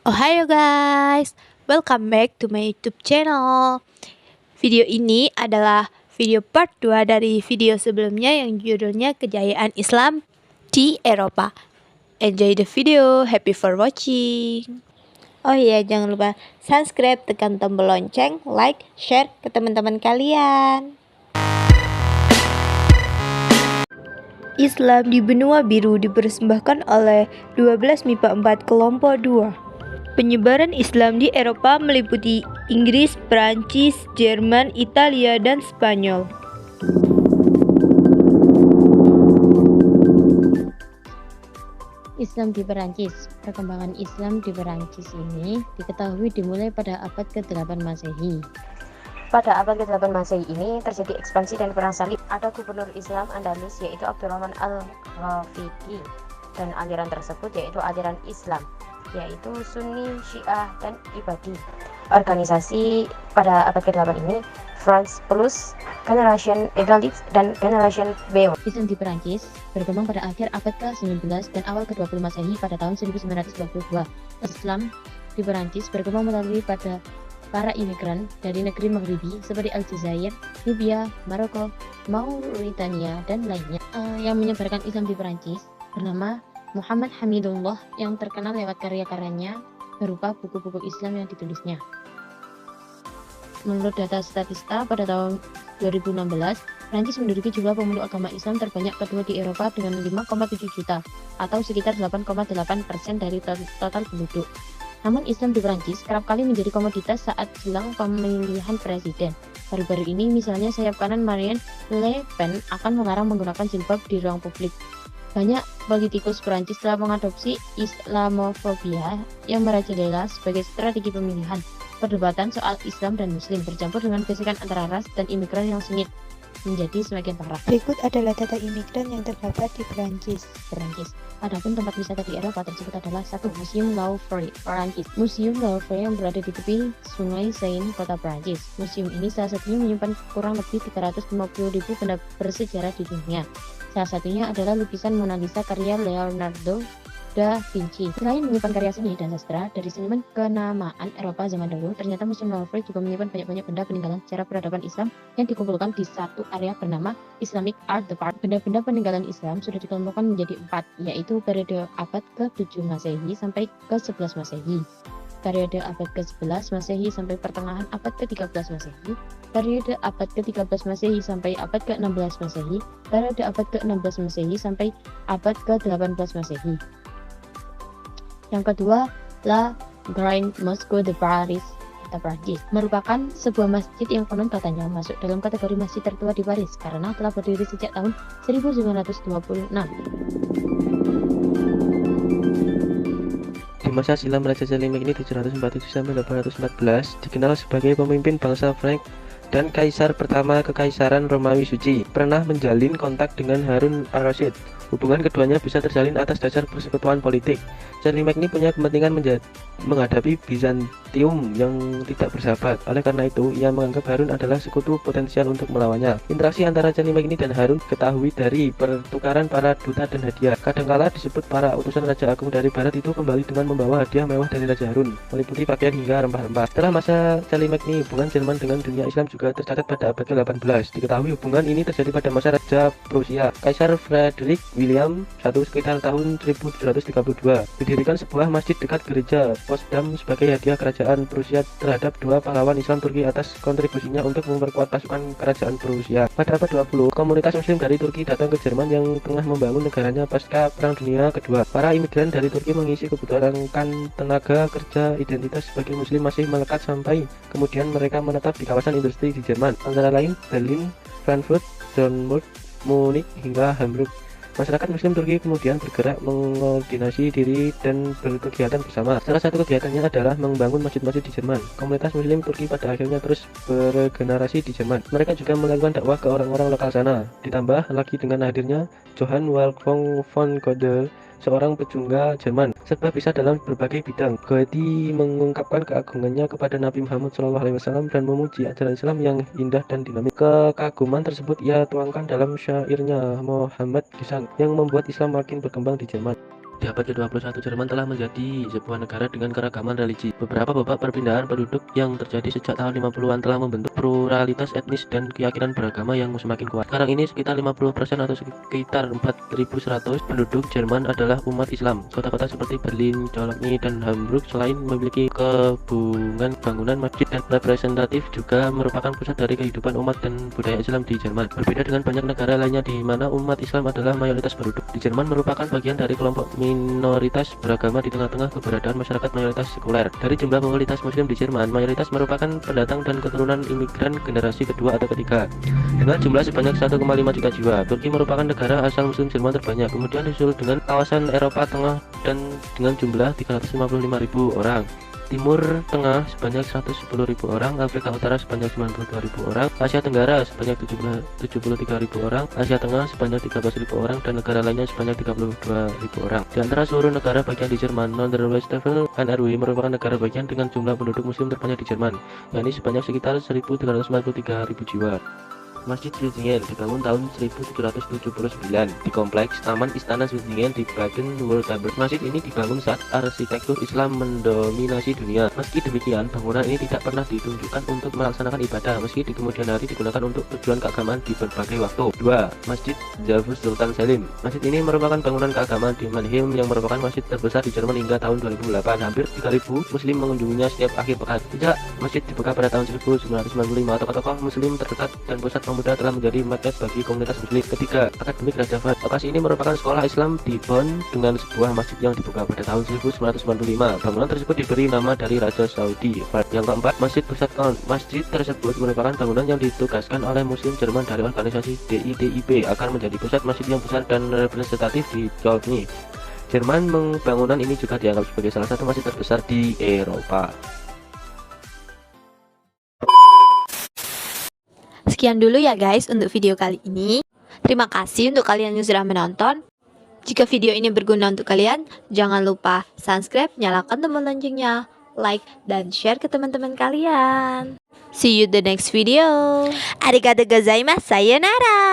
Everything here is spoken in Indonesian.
Ohayo guys, welcome back to my YouTube channel. Video ini adalah video part 2 dari video sebelumnya yang judulnya Kejayaan Islam di Eropa. Enjoy the video, happy for watching. Oh iya, jangan lupa subscribe, tekan tombol lonceng, like, share ke teman-teman kalian. Islam di benua biru dipersembahkan oleh 12 MIPA 4 kelompok 2. Penyebaran Islam di Eropa meliputi Inggris, Prancis, Jerman, Italia, dan Spanyol. Islam di Perancis. Perkembangan Islam di Perancis ini diketahui dimulai pada abad ke-8 Masehi. Pada abad ke-8 Masehi ini terjadi ekspansi dan perang salib. Ada gubernur Islam Andalus yaitu Abdurrahman al-Ghafiqi, dan aliran tersebut yaitu aliran Islam, yaitu Sunni, Syiah, dan Ibadi. Organisasi pada abad ke-8 ini France Plus, Generation Egalite, dan Generation Beo. Islam di Perancis berkembang pada akhir abad ke-19 dan awal ke-20 Masehi pada tahun 1922. Islam di Perancis berkembang melalui pada para imigran dari negeri Maghribi seperti Aljazair, Libya, Maroko, Mauritania, dan lainnya. Yang menyebarkan Islam di Perancis bernama Muhammad Hamidullah, yang terkenal lewat karya-karyanya berupa buku-buku Islam yang ditulisnya. Menurut data Statista pada tahun 2016, Prancis menduduki jumlah pemeluk agama Islam terbanyak kedua di Eropa dengan 5,7 juta atau sekitar 8,8% dari total penduduk. Namun Islam di Prancis kerap kali menjadi komoditas saat jelang pemilihan presiden. Baru-baru ini misalnya sayap kanan Marine Le Pen akan melarang menggunakan jilbab di ruang publik. Banyak politikus Prancis telah mengadopsi Islamofobia yang merajalela sebagai strategi pemilihan. Perdebatan soal Islam dan Muslim bercampur dengan gesekan antara ras dan imigran yang sengit menjadi semakin parah. Berikut adalah data imigran yang terdapat di Perancis. Adapun tempat wisata di Eropa tersebut adalah satu Museum Louvre, Perancis. Museum Louvre yang berada di tepi Sungai Seine, kota Perancis. Museum ini salah satunya menyimpan kurang lebih 350.000 benda bersejarah di dunia. Salah satunya adalah lukisan Mona Lisa karya Leonardo da Vinci. Selain menyimpan karya seni dan sastra dari seniman kenamaan Eropa zaman dahulu, ternyata Museum Louvre juga menyimpan banyak-banyak benda peninggalan sejarah peradaban Islam yang dikumpulkan di satu area bernama Islamic Art Department. Benda-benda peninggalan Islam sudah dikelompokkan menjadi 4, yaitu periode abad ke-7 Masehi sampai ke-11 Masehi, periode abad ke-11 Masehi sampai pertengahan abad ke-13 Masehi, periode abad ke-13 Masehi sampai abad ke-16 Masehi, periode abad ke-16 Masehi sampai abad ke-18 Masehi. Yang kedua, La Grande Mosquée de Paris, kota Prancis, merupakan sebuah masjid yang konon katanya masuk dalam kategori masjid tertua di Paris karena telah berdiri sejak tahun 1926. Di masa silam Raja Selim ini 747-814 dikenal sebagai pemimpin bangsa Frank dan kaisar pertama Kekaisaran Romawi Suci. Pernah menjalin kontak dengan Harun al-Rasyid. Hubungan keduanya bisa terjalin atas dasar persekutuan politik. Charlemagne ini punya kepentingan menghadapi Bizantium yang tidak bersahabat. Oleh karena itu, ia menganggap Harun adalah sekutu potensial untuk melawannya. Interaksi antara Charlemagne ini dan Harun ketahui dari pertukaran para duta dan hadiah. Kadangkala disebut para utusan Raja Agung dari Barat itu kembali dengan membawa hadiah mewah dari Raja Harun, meliputi pakaian hingga rempah-rempah. Setelah masa Charlemagne ini, hubungan Jerman dengan dunia Islam juga tercatat pada abad ke-18. Diketahui hubungan ini terjadi pada masa Raja Prusia, Kaisar Frederick William I sekitar tahun 1732. Didirikan sebuah masjid dekat gereja Potsdam sebagai hadiah kerajaan Prusia terhadap dua pahlawan Islam Turki atas kontribusinya untuk memperkuat pasukan kerajaan Prusia. Pada abad 20, komunitas muslim dari Turki datang ke Jerman yang tengah membangun negaranya pasca Perang Dunia Kedua. Para imigran dari Turki mengisi kebutuhan tenaga kerja identitas sebagai muslim masih melekat sampai kemudian mereka menetap di kawasan industri di Jerman, antara lain Berlin, Frankfurt, Dortmund, Munich, hingga Hamburg. Masyarakat Muslim Turki kemudian bergerak mengordinasi diri dan berkegiatan bersama. Salah satu kegiatannya adalah membangun masjid-masjid di Jerman. Komunitas Muslim Turki pada akhirnya terus bergenerasi di Jerman. Mereka juga melakukan dakwah ke orang-orang lokal sana. Ditambah lagi dengan hadirnya Johann Wolfgang von Goethe, seorang pejungga Jerman, serba bisa dalam berbagai bidang. Goethe mengungkapkan keagungannya kepada Nabi Muhammad SAW dan memuji ajaran Islam yang indah dan dinamis. Kekaguman tersebut ia tuangkan dalam syairnya Muhammad Gesang yang membuat Islam makin berkembang di Jerman. Di abad ke-21, Jerman telah menjadi sebuah negara dengan keragaman religi. Beberapa babak perpindahan penduduk yang terjadi sejak tahun 50-an telah membentuk pluralitas etnis dan keyakinan beragama yang semakin kuat. Sekarang ini sekitar 50% atau sekitar 4.100 penduduk Jerman adalah umat Islam. Kota-kota seperti Berlin, Cologne, dan Hamburg selain memiliki bangunan masjid dan representatif juga merupakan pusat dari kehidupan umat dan budaya Islam di Jerman. Berbeda dengan banyak negara lainnya di mana umat Islam adalah mayoritas penduduk, di Jerman merupakan bagian dari kelompok minoritas beragama di tengah-tengah keberadaan masyarakat mayoritas sekuler. Dari jumlah komunitas muslim di Jerman, mayoritas merupakan pendatang dan keturunan imigran generasi kedua atau ketiga. Dengan jumlah sebanyak 1,5 juta jiwa, Turki merupakan negara asal muslim Jerman terbanyak, kemudian disusul dengan kawasan Eropa Tengah dan dengan jumlah 355.000 orang. Timur Tengah sebanyak 110.000 orang, Afrika Utara sebanyak 92.000 orang, Asia Tenggara sebanyak 73.000 orang, Asia Tengah sebanyak 13.000 orang, dan negara lainnya sebanyak 32.000 orang. Di antara seluruh negara bagian di Jerman, Nordrhein-Westfalen NRW merupakan negara bagian dengan jumlah penduduk muslim terbanyak di Jerman, yakni sebanyak sekitar 1.343.000 jiwa. Masjid Zwingli dibangun tahun 1779 di kompleks Taman Istana Zwingli di Baden-Württemberg. Masjid ini dibangun saat arsitektur Islam mendominasi dunia. Meski demikian, bangunan ini tidak pernah ditunjukkan untuk melaksanakan ibadah, meski di kemudian hari digunakan untuk tujuan keagamaan di berbagai waktu. 2. Masjid Zavus Sultan Selim. Masjid ini merupakan bangunan keagamaan di Mannheim yang merupakan masjid terbesar di Jerman hingga tahun 2008. Hampir 3.000 muslim mengunjunginya setiap akhir pekan. Sejak masjid dibuka pada tahun 1995, tokoh-tokoh muslim terdekat dan pusat pemuda telah menjadi magnet bagi komunitas muslim. Ketiga, Akademik Raja Fahd. Lokasi ini merupakan sekolah Islam di Bonn dengan sebuah masjid yang dibuka pada tahun 1995. Bangunan tersebut diberi nama dari Raja Saudi Fahd. Yang keempat, Masjid Pusat Köln. Masjid tersebut merupakan bangunan yang ditugaskan oleh muslim Jerman dari organisasi DITIB akan menjadi pusat masjid yang besar dan representatif di Köln. Jerman bangunan ini juga dianggap sebagai salah satu masjid terbesar di Eropa. Sekian dulu ya guys untuk video kali ini. Terima kasih untuk kalian yang sudah menonton. Jika video ini berguna untuk kalian, jangan lupa subscribe, nyalakan tombol loncengnya, like, dan share ke teman-teman kalian. See you the next video. Arigatou gozaimasu. Sayonara.